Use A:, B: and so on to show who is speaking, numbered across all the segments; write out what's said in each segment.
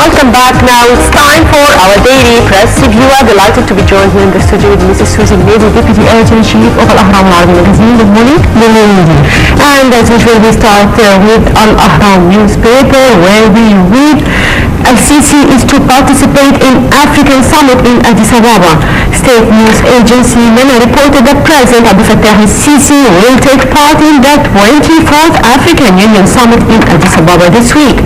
A: welcome back. Now it's time for our daily press review. I'm delighted to be joined here in the studio with Mrs. Suzy, Deputy Editor-in-Chief of Al-Ahram Al-Arabi magazine. Good morning. Good morning. And as usual, we start with Al-Ahram newspaper, where we read Al-Sisi is to participate in African Summit in Addis Ababa. State news agency MENA reported that President Abdel Fattah al-Sisi will take part in the 24th African Union Summit in Addis Ababa this week.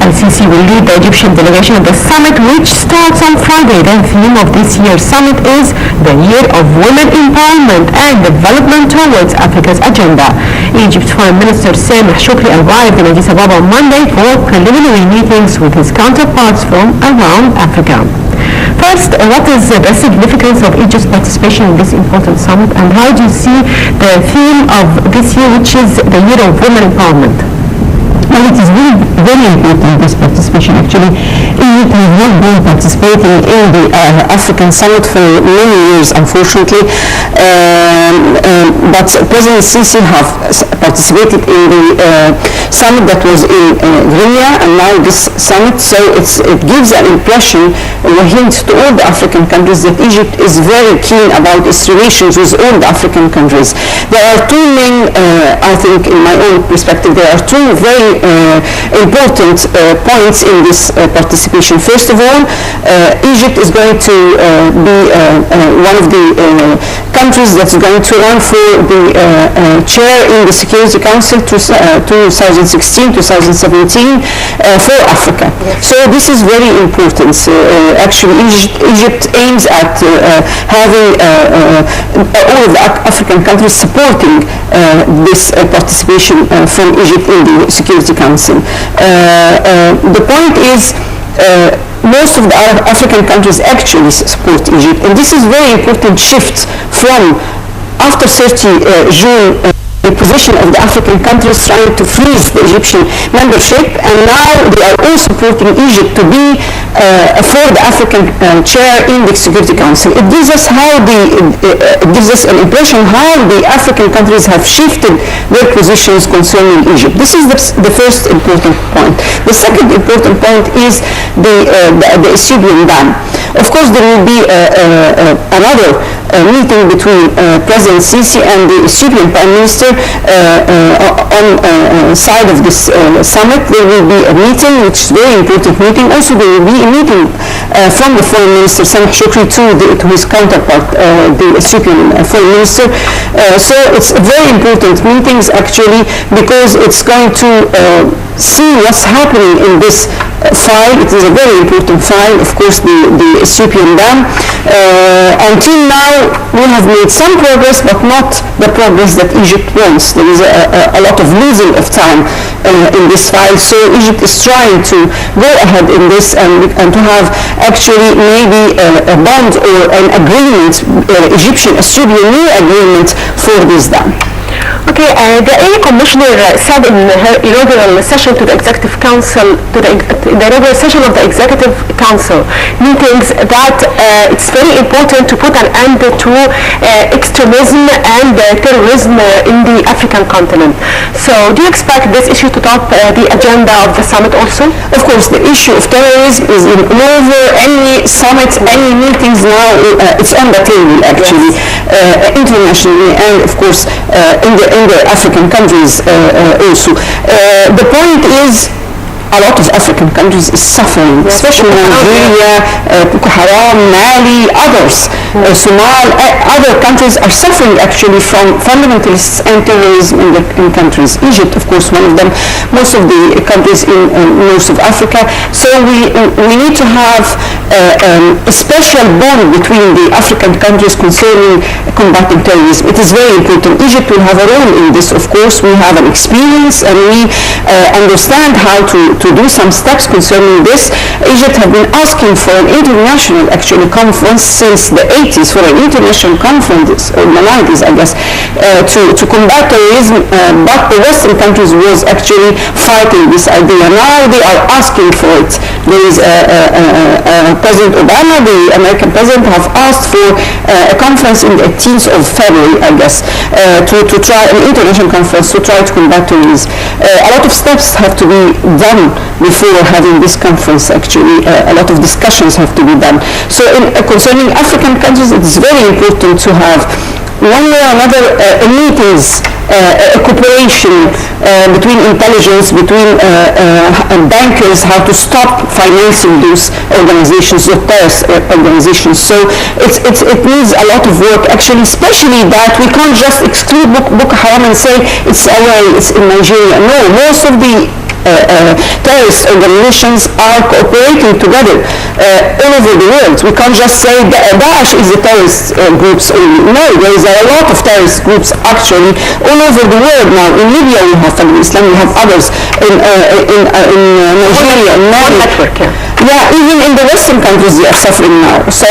A: Al-Sisi will lead the Egyptian delegation at the summit, which starts on Friday. The theme of this year's summit is the Year of Women Empowerment and Development Towards Africa's Agenda. Egypt's Foreign Minister Sameh Shoukry arrived in Addis Ababa on Monday for preliminary meetings with his counterparts from around Africa. First, what is the significance of Egypt's participation in this important summit, and how do you see the theme of this year, which is the Year of Women Empowerment?
B: Well, it is very, very important, this participation. Actually, Egypt has not been participating in the African Summit for many years, unfortunately. But President Sisi have participated in the summit that was in Guinea, and now this summit. So it gives an impression, a hint to all the African countries that Egypt is very keen about its relations with all the African countries. There are two main, I think, in my own perspective, there are two very important points in this participation. First of all, Egypt is going to be one of the countries that's going to run for the chair in the Security Council 2016-2017 for Africa. Yes. So this is very important. Actually, Egypt aims at having all of the African countries supporting this participation from Egypt in the Security Council. The point is, most of the African countries actually support Egypt, and this is very important shift from after 30 June. The position of the African countries trying to freeze the Egyptian membership, and now they are all supporting Egypt to be for the African chair in the Security Council. It gives us an impression how the African countries have shifted their positions concerning Egypt. This is the first important point. The second important point is the Ethiopian ban. Of course, there will be another meeting between President Sisi and the Ethiopian Prime Minister on side of this summit. There will be a meeting, which is a very important meeting. Also, there will be a meeting from the Foreign Minister Sameh Shoukry to his counterpart, the Ethiopian Foreign Minister. So it's very important meetings actually, because it's going to see what's happening in this file. It is a very important file, of course, the Ethiopian ban. Until now, we have made some progress, but not the progress that Egypt wants. There is a lot of losing of time in this file. So Egypt is trying to go ahead in this and to have actually maybe a bond or an agreement, Egyptian-Ethiopian new agreement for this dam.
A: Okay, the AA Commissioner said in her inaugural session to the Executive Council, the inaugural session of the Executive Council meetings, that it's very important to put an end to extremism and terrorism in the African continent. So do you expect this issue to top the agenda of the summit also?
B: Of course, the issue of terrorism is in over any summit, any meetings now, it's on the table actually, yes. Internationally, and of course in the African countries also. The point is, a lot of African countries is suffering, yes, especially Nigeria, Boko Haram, Mali, others, Somalia, other countries are suffering actually from fundamentalists and terrorism in countries. Egypt, of course, one of them, most of the countries in most of Africa. So we need to have a special bond between the African countries concerning combating terrorism. It is very important. Egypt will have a role in this, of course. We have an experience, and we understand how to do some steps concerning this. Egypt have been asking for an international actually conference since the 80s, for an international conference, or the 90s I guess, to combat terrorism, but the Western countries was actually fighting this idea. Now they are asking for it. There is President Obama, the American president, have asked for a conference in the 18th of February, I guess, to try an international conference to try to combat terrorism. A lot of steps have to be done before having this conference. Actually, a lot of discussions have to be done. So concerning African countries, it's very important to have one way or another meetings, a cooperation between intelligence, between bankers, how to stop financing those organizations, those terrorist organizations. So it needs a lot of work, actually, especially that we can't just exclude Boko Haram and say it's away, it's in Nigeria. No, most of the terrorist organizations are cooperating together all over the world. We can't just say Daesh is the terrorist groups only. No, there is a lot of terrorist groups actually all over the world now. In Libya we have Islam, we have others in Nigeria, in Mali. Yeah, even in the Western countries they are suffering now. So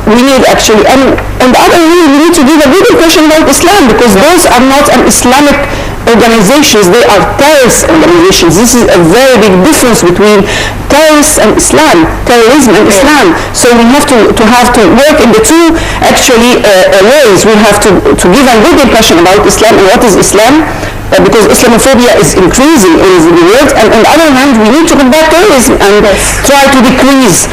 B: we need actually, and on the other hand, we need to give a good impression about Islam, because those are not an Islamic organizations, they are terrorist organizations. This is a very big difference between terrorists and Islam, terrorism and Islam. So we have to work in the two actually ways. We have to give a good impression about Islam and what is Islam, because Islamophobia is increasing all over the world, and on the other hand we need to combat terrorism and try to decrease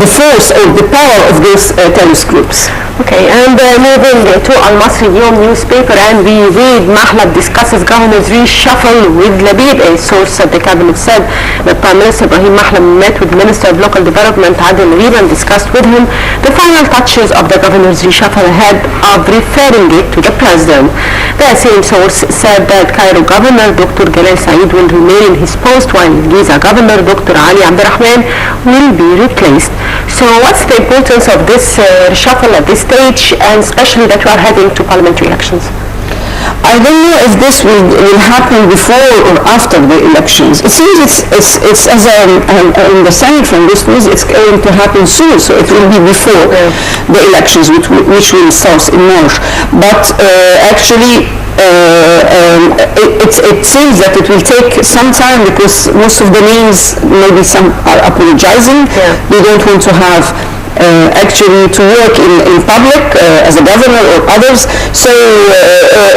B: the force or the power of those terrorist groups.
A: Okay, and moving to Al-Masri Yom newspaper, and we read Mahlab discusses governor's reshuffle with Labib. A source at the cabinet said that Prime Minister Ibrahim Mahlab met with Minister of Local Development Adel Labib and discussed with him the final touches of the governor's reshuffle ahead of referring it to the president. The same source said that Cairo Governor Dr. Galal Said will remain in his post, while Giza Governor Dr. Ali Abdurrahman will be replaced. So what's the importance of this reshuffle at this stage, and especially that we are heading to parliamentary elections?
B: I don't know if this will happen before or after the elections. It seems it's as I understand from this news, it's going to happen soon, so it will be before the elections, which will start in March. But actually, it seems that it will take some time, because most of the names, maybe some are apologizing. They don't want to have actually to work in public as a governor or others. So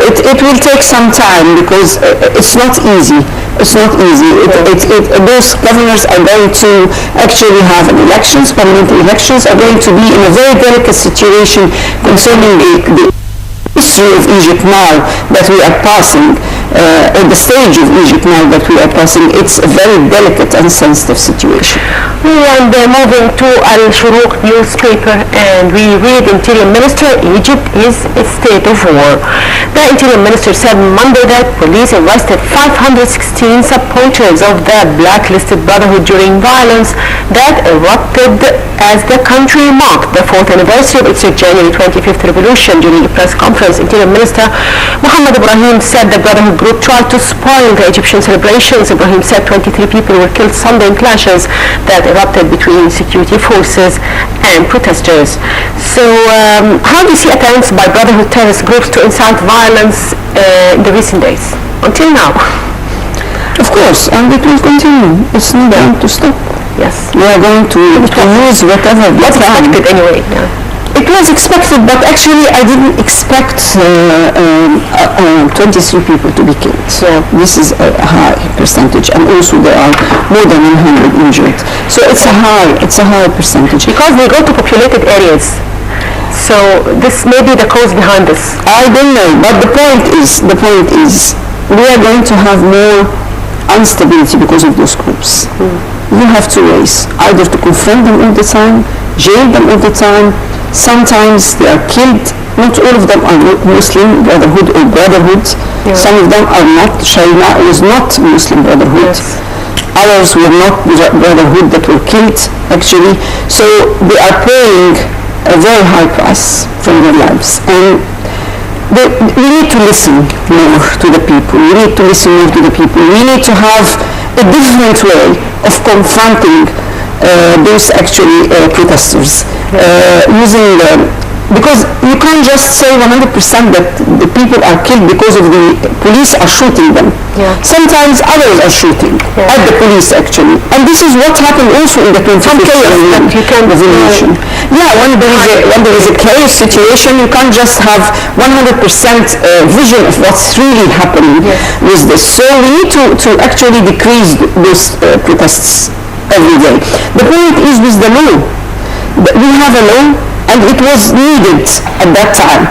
B: it will take some time, because it's not easy. It's not easy. Those governors are going to actually have elections, parliamentary elections, are going to be in a very delicate situation concerning the history of Egypt now that we are passing, at the stage of Egypt now that we are passing. It's a very delicate and sensitive situation.
A: And moving to Al-Shuruq newspaper, and we read Interior Minister, Egypt is a state of war. The Interior Minister said Monday that police arrested 516 supporters of the blacklisted Brotherhood during violence that erupted as the country marked the 4th anniversary of its January 25th revolution. During a press conference, Interior Minister Muhammad Ibrahim said the Brotherhood group tried to spoil the Egyptian celebrations. Ibrahim said 23 people were killed Sunday in clashes that erupted between security forces and protesters. So how do you see attempts by Brotherhood terrorist groups to incite violence in the recent days, until now?
B: Of course, and it will continue. It's not going to stop.
A: Yes.
B: We are going to use whatever we can.
A: Expected anyway.
B: It was expected, but actually I didn't expect 23 people to be killed. So this is a high percentage, and also there are more than 100 injured. So it's a high percentage.
A: Because we go to populated areas. So this may be the cause behind this.
B: I don't know, but the point is we are going to have more instability because of those groups. You have two ways: either to confront them all the time, jail them all the time. Sometimes they are killed. Not all of them are Muslim Brotherhood or Brotherhood. Some of them are not. Sharia was not Muslim Brotherhood. Others were not Brotherhood that were killed, actually. So they are paying a very high price from their lives. And we need to listen more to the people. We need to listen more to the people. We need to have a different way of confronting those actually protesters, using because you can't just say 100% that the people are killed because of the police are shooting them. Sometimes others are shooting at the police, actually, and this is what happened also in the 25th revolution. Yeah, when there is a chaos situation, you can't just have 100% vision of what's really happening with this. So we need to actually decrease those protests every day. The point is with the law. We have a law, and it was needed at that time.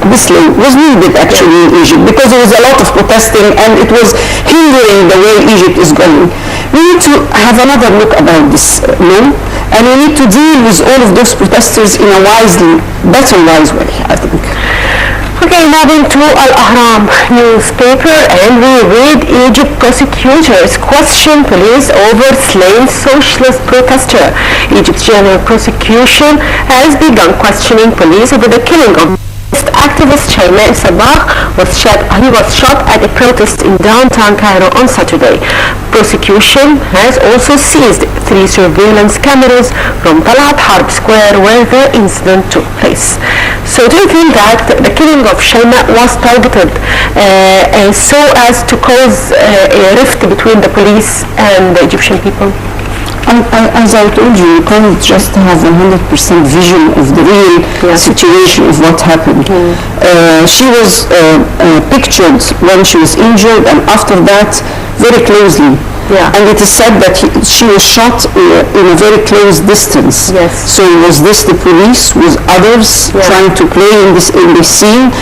B: This law was needed actually in Egypt because there was a lot of protesting and it was hindering the way Egypt is going. We need to have another look about this law, and we need to deal with all of those protesters in a better wise way, I think.
A: Okay, moving to Al-Ahram newspaper, and we read Egypt prosecutors question police over slain socialist protester. Egypt's general prosecution has begun questioning police over the killing of activist Shaimaa Sabah he was shot at a protest in downtown Cairo on Saturday. Prosecution has also seized 3 surveillance cameras from Talat Harb Square where the incident took place. So do you think that the killing of Shaimaa was targeted so as to cause a rift between the police and the Egyptian people?
B: As I told you, you can't just have 100% vision of the real situation of what happened. She was pictured when she was injured, and after that very closely. And it is said that she was shot in a very close distance. So was this the police? Was others trying to play in this scene?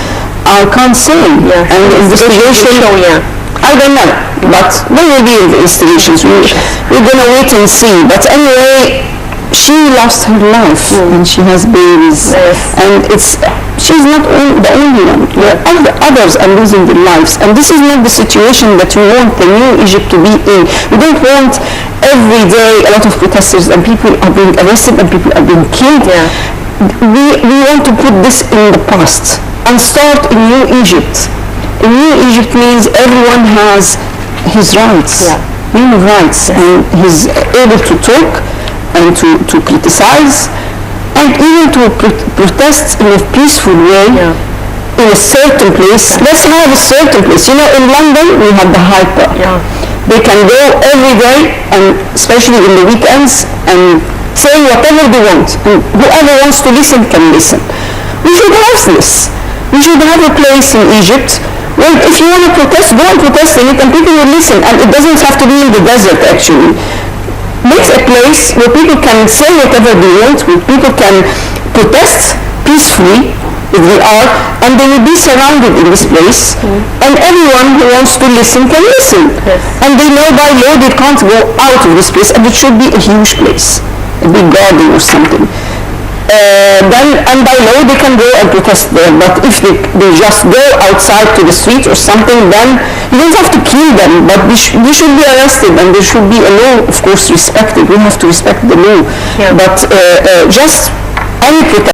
B: I can't say. And the investigation... I don't know, but there will be investigations. We're going to wait and see. But anyway, she lost her life, and she has babies, and she's not the only one. Others are losing their lives, and this is not the situation that we want the new Egypt to be in. We don't want every day a lot of protesters and people are being arrested and people are being killed. We want to put this in the past and start a new Egypt. A new Egypt means everyone has his rights, human rights, and he's able to talk and to criticize and even to protest in a peaceful way in a certain place. Let's have a certain place. You know, in London we have the hyper. They can go every day, and especially in the weekends, and say whatever they want, and whoever wants to listen can listen. We should have this. We should have a place in Egypt. Well, if you want to protest, go and protest in it, and people will listen. And it doesn't have to be in the desert, actually. Make a place where people can say whatever they want, where people can protest peacefully, if they are, and they will be surrounded in this place, and everyone who wants to listen can listen. And they know by law they can't go out of this place, and it should be a huge place, a big garden or something. And by law they can go and protest there, but if they just go outside to the street or something, then you don't have to kill them, but they should be arrested, and there should be a law, of course, respected. We have to respect the law, but just any protest